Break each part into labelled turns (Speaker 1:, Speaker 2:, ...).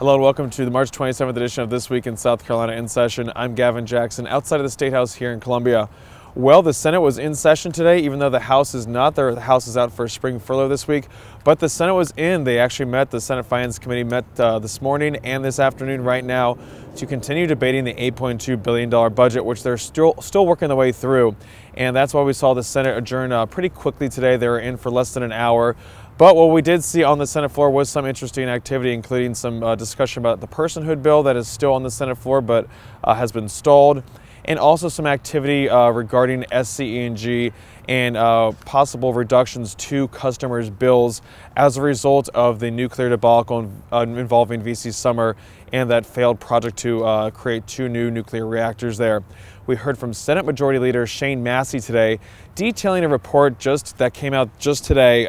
Speaker 1: Hello and welcome to the March 27th edition of This Week in South Carolina in Session. I'm Gavin Jackson, outside of the State House here in Columbia. Well, the Senate was in session today, even though the House is not there. The House is out for spring furlough this week, but the Senate was in. They actually met. The Senate Finance Committee met this morning and this afternoon right now to continue debating the $8.2 billion budget, which they're still working their way through. And that's why we saw the Senate adjourn pretty quickly today. They were in for less than an hour. But what we did see on the Senate floor was some interesting activity, including some discussion about the personhood bill that is still on the Senate floor but has been stalled, and also some activity regarding SCE&G and possible reductions to customers' bills as a result of the nuclear debacle involving VC Summer and that failed project to create 2 new nuclear reactors there. We heard from Senate Majority Leader Shane Massey today detailing a report that came out just today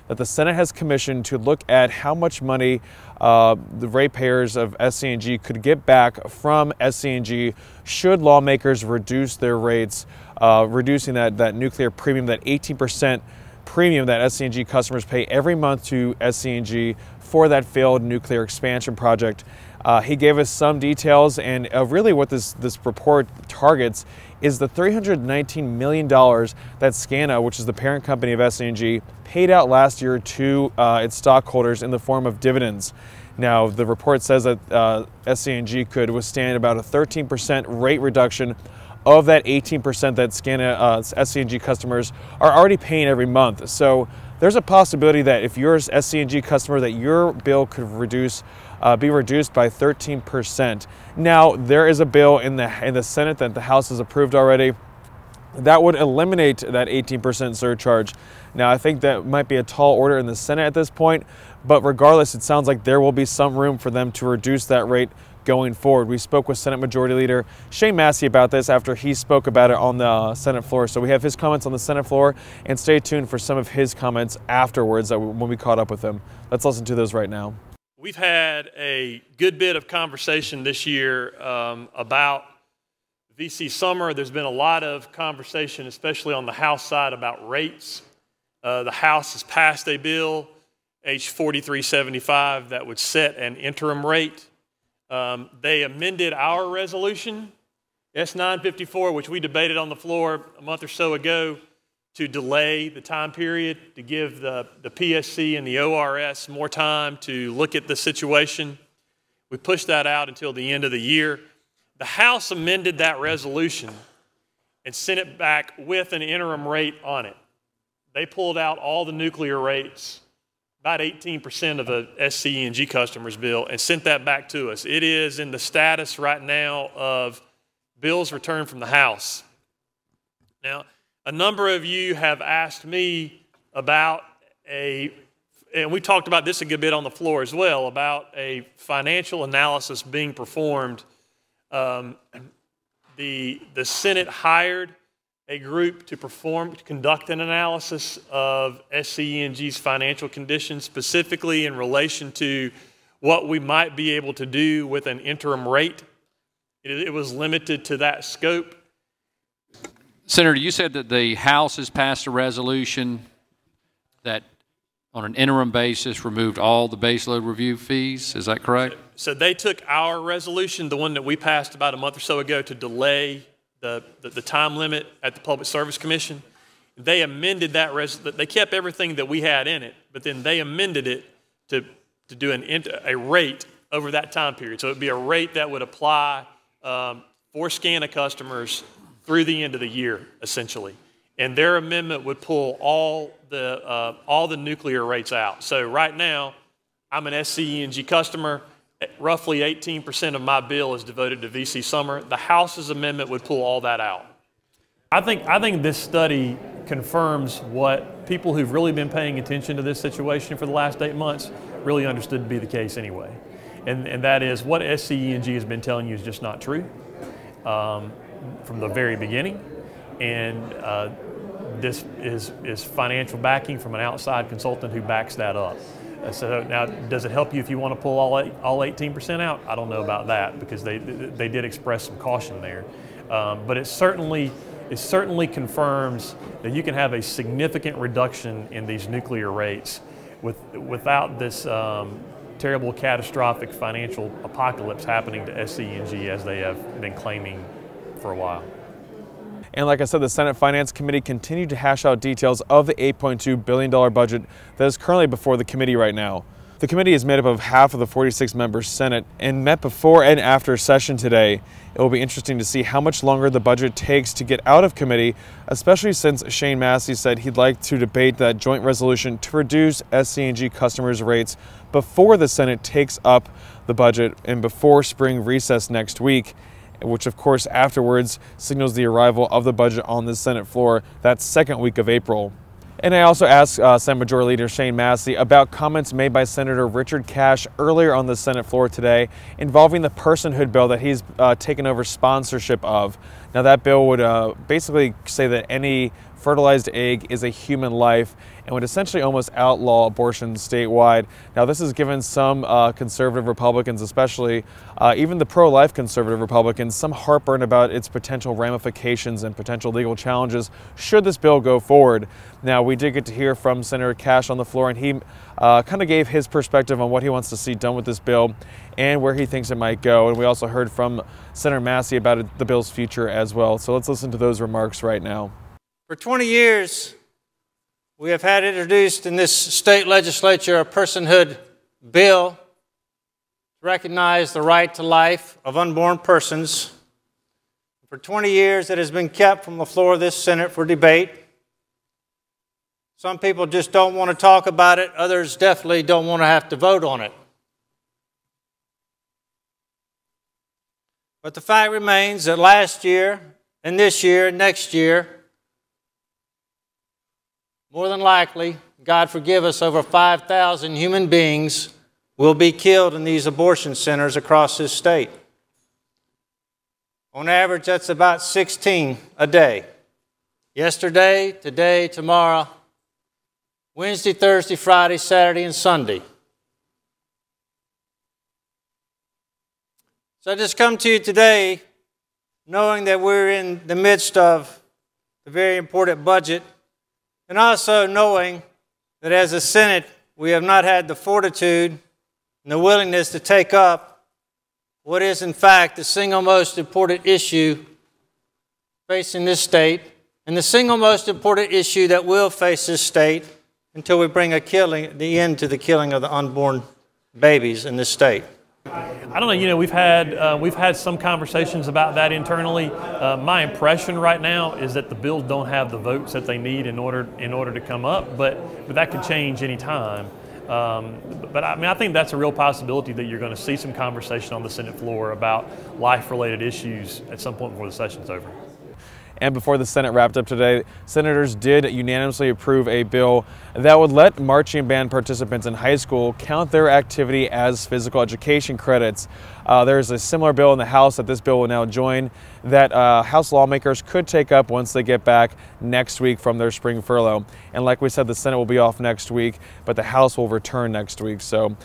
Speaker 1: that the Senate has commissioned to look at how much money the ratepayers of SCE&G could get back from SCE&G should lawmakers reduce their rates, reducing that nuclear premium, that 18% premium that SCE&G customers pay every month to SCE&G for that failed nuclear expansion project. He gave us some details, and really what this report targets is the $319 million that SCANA, which is the parent company of SCE&G, paid out last year to its stockholders in the form of dividends. Now, the report says that SCE&G could withstand about a 13% rate reduction of that 18% that SCE&G customers are already paying every month. So there's a possibility that if you're an SCE&G customer, that your bill could be reduced by 13%. Now, there is a bill in the Senate that the House has approved already that would eliminate that 18% surcharge. Now, I think that might be a tall order in the Senate at this point, but regardless, it sounds like there will be some room for them to reduce that rate going forward. We spoke with Senate Majority Leader Shane Massey about this after he spoke about it on the Senate floor. So we have his comments on the Senate floor, and stay tuned for some of his comments afterwards when we caught up with him. Let's listen to those right now.
Speaker 2: We've had a good bit of conversation this year about VC Summer. There's been a lot of conversation, especially on the House side, about rates. The House has passed a bill, H 4375, that would set an interim rate. They amended our resolution, S 954, which we debated on the floor a month or so ago, to delay the time period, to give the PSC and the ORS more time to look at the situation. We pushed that out until the end of the year. The House amended that resolution and sent it back with an interim rate on it. They pulled out all the nuclear rates, about 18% of a SCE&G customer's bill, and sent that back to us. It is in the status right now of bills returned from the House. Now, a number of you have asked me about and we talked about this a good bit on the floor as well, about a financial analysis being performed. The Senate hired a group to conduct an analysis of SCE&G's financial condition, specifically in relation to what we might be able to do with an interim rate. It was limited to that scope.
Speaker 3: Senator, you said that the House has passed a resolution that on an interim basis removed all the baseload review fees. Is that correct?
Speaker 2: So they took our resolution, the one that we passed about a month or so ago, to delay the time limit at the Public Service Commission. They amended that they kept everything that we had in it, but then they amended it to do a rate over that time period. So it would be a rate that would apply for SCANA customers through the end of the year, essentially. And their amendment would pull all the nuclear rates out. So right now, I'm an SCE&G customer. Roughly 18% of my bill is devoted to VC Summer. The House's amendment would pull all that out. I think this study confirms what people who've really been paying attention to this situation for the last 8 months really understood to be the case anyway. And that is what SCE&G has been telling you is just not true from the very beginning. And this is financial backing from an outside consultant who backs that up. So now, does it help you if you want to pull all 18% out? I don't know about that, because they did express some caution there. But it certainly confirms that you can have a significant reduction in these nuclear rates without this terrible, catastrophic financial apocalypse happening to SCE&G as they have been claiming for a while.
Speaker 1: And like I said, the Senate Finance Committee continued to hash out details of the $8.2 billion budget that is currently before the committee right now. The committee is made up of half of the 46-member Senate and met before and after session today. It will be interesting to see how much longer the budget takes to get out of committee, especially since Shane Massey said he'd like to debate that joint resolution to reduce SCE&G customers' rates before the Senate takes up the budget and before spring recess next week, which of course afterwards signals the arrival of the budget on the Senate floor that second week of April. And I also asked Senate Majority Leader Shane Massey about comments made by Senator Richard Cash earlier on the Senate floor today involving the personhood bill that he's taken over sponsorship of. Now that bill would basically say that any fertilized egg is a human life and would essentially almost outlaw abortion statewide. Now this has given some conservative Republicans, especially even the pro-life conservative Republicans, some heartburn about its potential ramifications and potential legal challenges should this bill go forward. Now we did get to hear from Senator Cash on the floor, and he kind of gave his perspective on what he wants to see done with this bill and where he thinks it might go. And we also heard from Senator Massey about the bill's future as well. So let's listen to those remarks right now.
Speaker 4: For 20 years, we have had introduced in this state legislature a personhood bill to recognize the right to life of unborn persons. For 20 years, it has been kept from the floor of this Senate for debate. Some people just don't want to talk about it. Others definitely don't want to have to vote on it. But the fact remains that last year and this year and next year, more than likely, God forgive us, over 5,000 human beings will be killed in these abortion centers across this state. On average, that's about 16 a day. Yesterday, today, tomorrow, Wednesday, Thursday, Friday, Saturday, and Sunday. So I just come to you today knowing that we're in the midst of a very important budget, and also knowing that as a Senate, we have not had the fortitude and the willingness to take up what is in fact the single most important issue facing this state, and the single most important issue that will face this state until we bring the end to the killing of the unborn babies in this state.
Speaker 2: I don't know, we've had some conversations about that internally. My impression right now is that the bills don't have the votes that they need in order to come up, but that could change any time. But I mean, I think that's a real possibility that you're going to see some conversation on the Senate floor about life-related issues at some point before the session's over.
Speaker 1: And before the Senate wrapped up today, senators did unanimously approve a bill that would let marching band participants in high school count their activity as physical education credits. There's a similar bill in the House that this bill will now join that House lawmakers could take up once they get back next week from their spring furlough. And like we said, the Senate will be off next week, but the House will return next week. So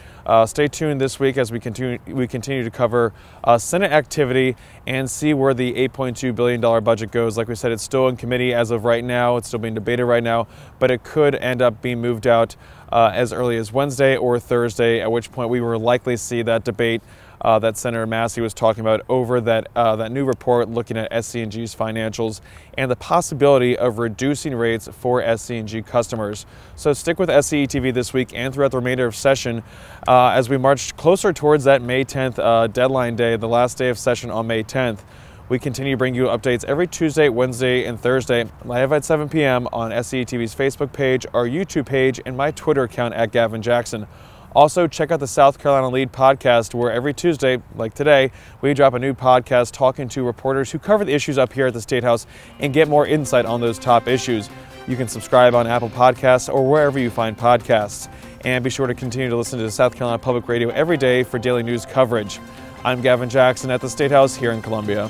Speaker 1: stay tuned this week as we continue to cover Senate activity and see where the $8.2 billion budget goes. Like we said, it's still in committee as of right now. It's still being debated right now, but it could end up being moved out as early as Wednesday or Thursday, at which point we will likely see that debate that Senator Massey was talking about over that new report looking at SCE&G's financials and the possibility of reducing rates for SCE&G customers. So stick with SCE TV this week and throughout the remainder of session as we march closer towards that May 10th deadline day, the last day of session on May 10th. We continue to bring you updates every Tuesday, Wednesday, and Thursday, live at 7 p.m. on SCE TV's Facebook page, our YouTube page, and my Twitter account at Gavin Jackson. Also, check out the South Carolina Lead podcast, where every Tuesday, like today, we drop a new podcast talking to reporters who cover the issues up here at the State House and get more insight on those top issues. You can subscribe on Apple Podcasts or wherever you find podcasts. And be sure to continue to listen to South Carolina Public Radio every day for daily news coverage. I'm Gavin Jackson at the State House here in Columbia.